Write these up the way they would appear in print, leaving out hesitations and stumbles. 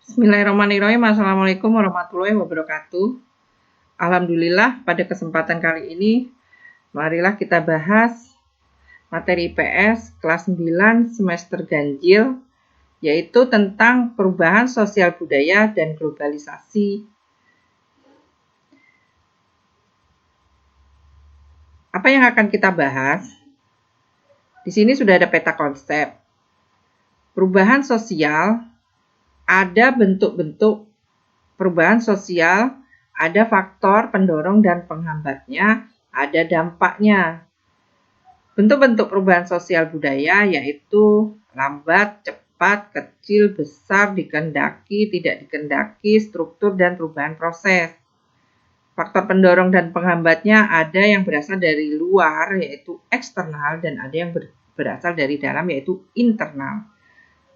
Bismillahirrahmanirrahim. Assalamualaikum warahmatullahi wabarakatuh. Alhamdulillah, pada kesempatan kali ini marilah kita bahas materi IPS kelas 9 semester ganjil, yaitu tentang perubahan sosial budaya dan globalisasi. Apa yang akan kita bahas? Di sini sudah ada peta konsep. Perubahan sosial, ada bentuk-bentuk perubahan sosial, ada faktor pendorong dan penghambatnya, ada dampaknya. Bentuk-bentuk perubahan sosial budaya yaitu lambat, cepat, kecil, besar, dikehendaki, tidak dikehendaki, struktur, dan perubahan proses. Faktor pendorong dan penghambatnya ada yang berasal dari luar yaitu eksternal dan ada yang berasal dari dalam yaitu internal.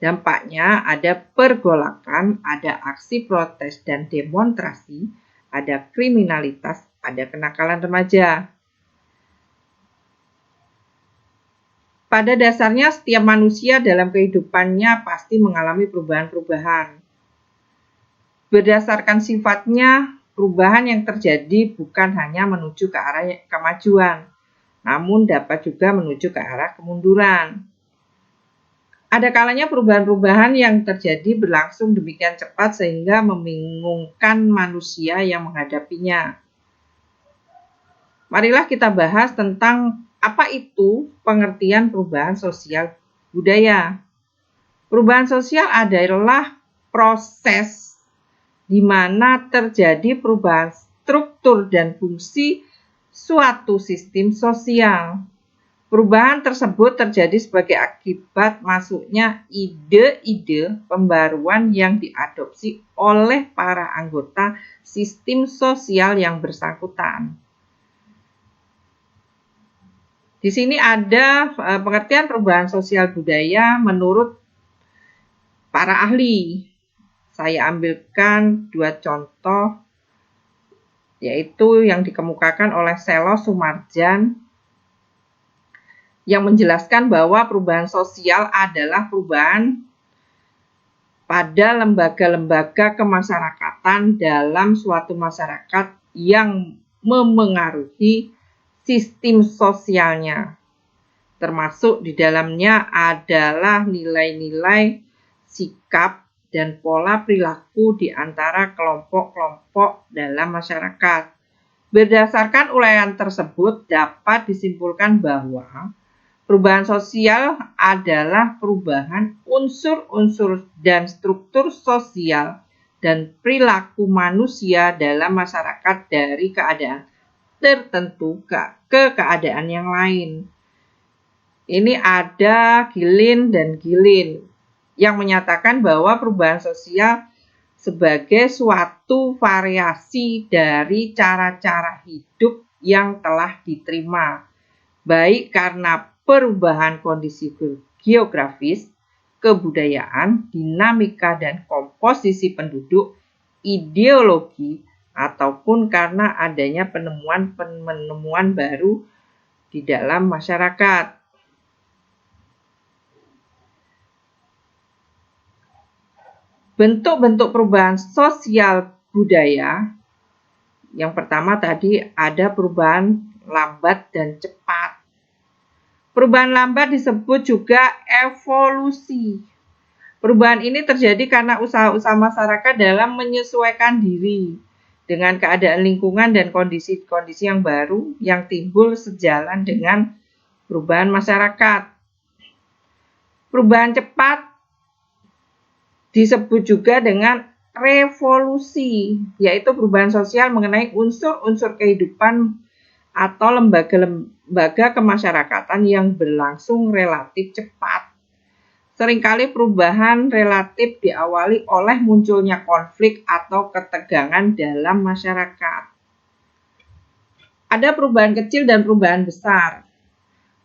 Dampaknya ada pergolakan, ada aksi protes dan demonstrasi, ada kriminalitas, ada kenakalan remaja. Pada dasarnya setiap manusia dalam kehidupannya pasti mengalami perubahan-perubahan. Berdasarkan sifatnya, perubahan yang terjadi bukan hanya menuju ke arah kemajuan, namun dapat juga menuju ke arah kemunduran. Ada kalanya perubahan-perubahan yang terjadi berlangsung demikian cepat sehingga membingungkan manusia yang menghadapinya. Marilah kita bahas tentang apa itu pengertian perubahan sosial budaya. Perubahan sosial adalah proses di mana terjadi perubahan struktur dan fungsi suatu sistem sosial. Perubahan tersebut terjadi sebagai akibat masuknya ide-ide pembaruan yang diadopsi oleh para anggota sistem sosial yang bersangkutan. Di sini ada pengertian perubahan sosial budaya menurut para ahli. Saya ambilkan dua contoh, yaitu yang dikemukakan oleh Selo Sumarjan, yang menjelaskan bahwa perubahan sosial adalah perubahan pada lembaga-lembaga kemasyarakatan dalam suatu masyarakat yang memengaruhi sistem sosialnya. Termasuk di dalamnya adalah nilai-nilai, sikap, dan pola perilaku di antara kelompok-kelompok dalam masyarakat. Berdasarkan uraian tersebut dapat disimpulkan bahwa perubahan sosial adalah perubahan unsur-unsur dan struktur sosial dan perilaku manusia dalam masyarakat dari keadaan tertentu ke keadaan yang lain. Ini ada Gilin dan Gilin yang menyatakan bahwa perubahan sosial sebagai suatu variasi dari cara-cara hidup yang telah diterima, baik karena perubahan kondisi geografis, kebudayaan, dinamika dan komposisi penduduk, ideologi, ataupun karena adanya penemuan baru di dalam masyarakat. Bentuk-bentuk perubahan sosial budaya, yang pertama tadi ada perubahan lambat dan cepat. Perubahan lambat disebut juga evolusi. Perubahan ini terjadi karena usaha-usaha masyarakat dalam menyesuaikan diri dengan keadaan lingkungan dan kondisi-kondisi yang baru yang timbul sejalan dengan perubahan masyarakat. Perubahan cepat disebut juga dengan revolusi, yaitu perubahan sosial mengenai unsur-unsur kehidupan atau lembaga kemasyarakatan yang berlangsung relatif cepat. Seringkali perubahan relatif diawali oleh munculnya konflik atau ketegangan dalam masyarakat. Ada perubahan kecil dan perubahan besar.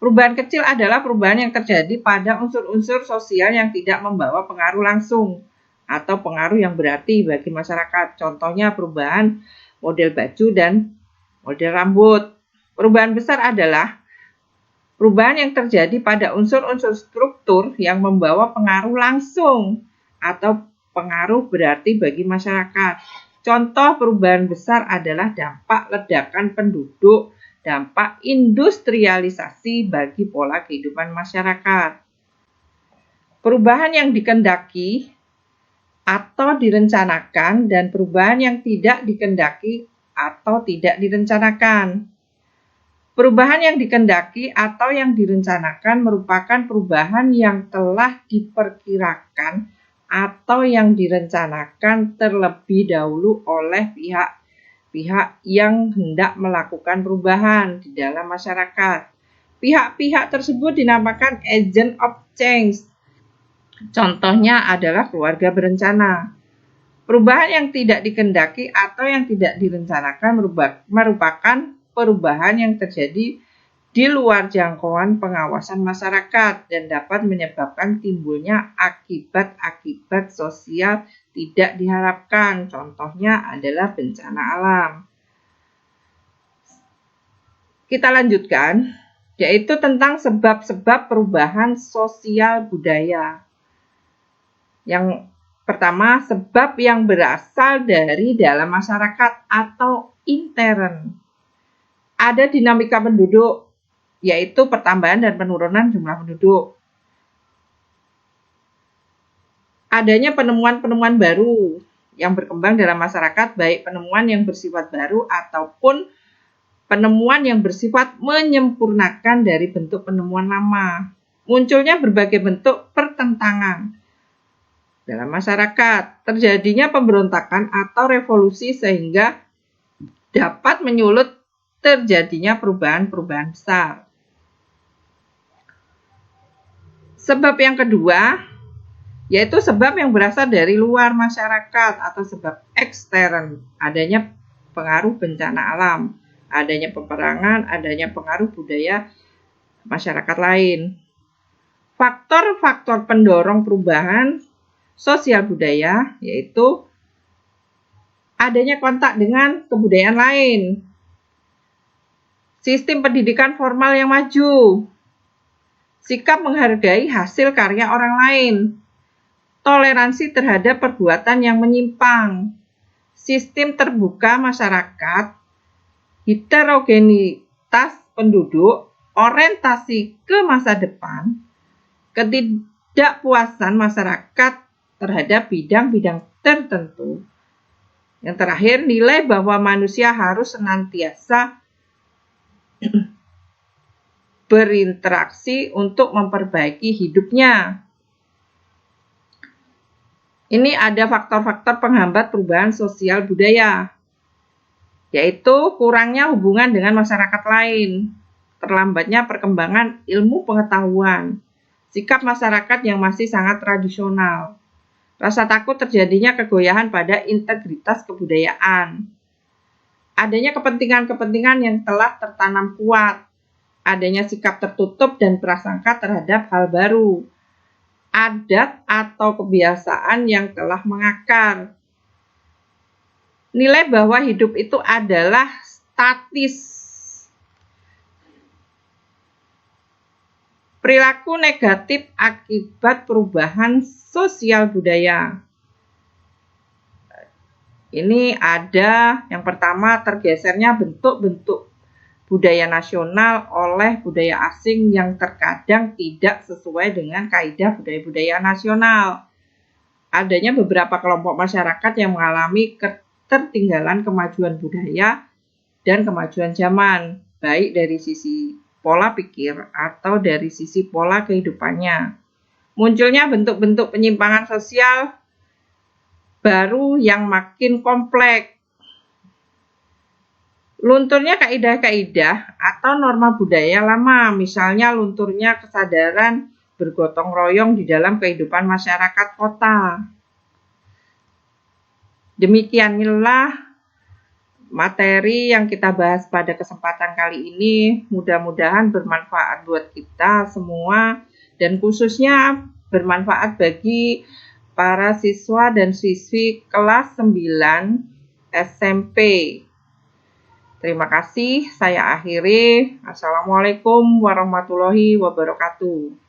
Perubahan kecil adalah perubahan yang terjadi pada unsur-unsur sosial yang tidak membawa pengaruh langsung atau pengaruh yang berarti bagi masyarakat. Contohnya perubahan model baju dan model rambut. Perubahan besar adalah perubahan yang terjadi pada unsur-unsur struktur yang membawa pengaruh langsung atau pengaruh berarti bagi masyarakat. Contoh perubahan besar adalah dampak ledakan penduduk, dampak industrialisasi bagi pola kehidupan masyarakat. Perubahan yang dikehendaki atau direncanakan dan perubahan yang tidak dikehendaki atau tidak direncanakan. Perubahan yang dikehendaki atau yang direncanakan merupakan perubahan yang telah diperkirakan atau yang direncanakan terlebih dahulu oleh pihak-pihak yang hendak melakukan perubahan di dalam masyarakat. Pihak-pihak tersebut dinamakan agent of change. Contohnya adalah keluarga berencana. Perubahan yang tidak dikehendaki atau yang tidak direncanakan merupakan perubahan yang terjadi di luar jangkauan pengawasan masyarakat dan dapat menyebabkan timbulnya akibat-akibat sosial tidak diharapkan. Contohnya adalah bencana alam. Kita lanjutkan, yaitu tentang sebab-sebab perubahan sosial budaya. Yang pertama, sebab yang berasal dari dalam masyarakat atau intern. Ada dinamika penduduk, yaitu pertambahan dan penurunan jumlah penduduk. Adanya penemuan-penemuan baru yang berkembang dalam masyarakat, baik penemuan yang bersifat baru ataupun penemuan yang bersifat menyempurnakan dari bentuk penemuan lama. Munculnya berbagai bentuk pertentangan dalam masyarakat, terjadinya pemberontakan atau revolusi sehingga dapat menyulut terjadinya perubahan-perubahan besar. Sebab yang kedua, yaitu sebab yang berasal dari luar masyarakat atau sebab ekstern, adanya pengaruh bencana alam, adanya peperangan, adanya pengaruh budaya masyarakat lain. Faktor-faktor pendorong perubahan sosial budaya yaitu adanya kontak dengan kebudayaan lain, sistem pendidikan formal yang maju, sikap menghargai hasil karya orang lain, toleransi terhadap perbuatan yang menyimpang, sistem terbuka masyarakat, heterogenitas penduduk, orientasi ke masa depan, ketidakpuasan masyarakat terhadap bidang-bidang tertentu. Yang terakhir, nilai bahwa manusia harus senantiasa berinteraksi untuk memperbaiki hidupnya. Ini ada faktor-faktor penghambat perubahan sosial budaya, yaitu kurangnya hubungan dengan masyarakat lain, terlambatnya perkembangan ilmu pengetahuan, sikap masyarakat yang masih sangat tradisional, rasa takut terjadinya kegoyahan pada integritas kebudayaan, adanya kepentingan-kepentingan yang telah tertanam kuat, adanya sikap tertutup dan prasangka terhadap hal baru, adat atau kebiasaan yang telah mengakar. Nilai bahwa hidup itu adalah statis. Perilaku negatif akibat perubahan sosial budaya. Ini ada yang pertama, tergesernya bentuk-bentuk budaya nasional oleh budaya asing yang terkadang tidak sesuai dengan kaidah budaya-budaya nasional. Adanya beberapa kelompok masyarakat yang mengalami ketertinggalan kemajuan budaya dan kemajuan zaman, baik dari sisi pola pikir atau dari sisi pola kehidupannya. Munculnya bentuk-bentuk penyimpangan sosial baru yang makin kompleks. Lunturnya kaidah-kaidah atau norma budaya lama, misalnya lunturnya kesadaran bergotong royong di dalam kehidupan masyarakat kota. Demikianlah materi yang kita bahas pada kesempatan kali ini. Mudah-mudahan bermanfaat buat kita semua dan khususnya bermanfaat bagi para siswa dan siswi kelas 9 SMP. Terima kasih, saya akhiri. Assalamualaikum warahmatullahi wabarakatuh.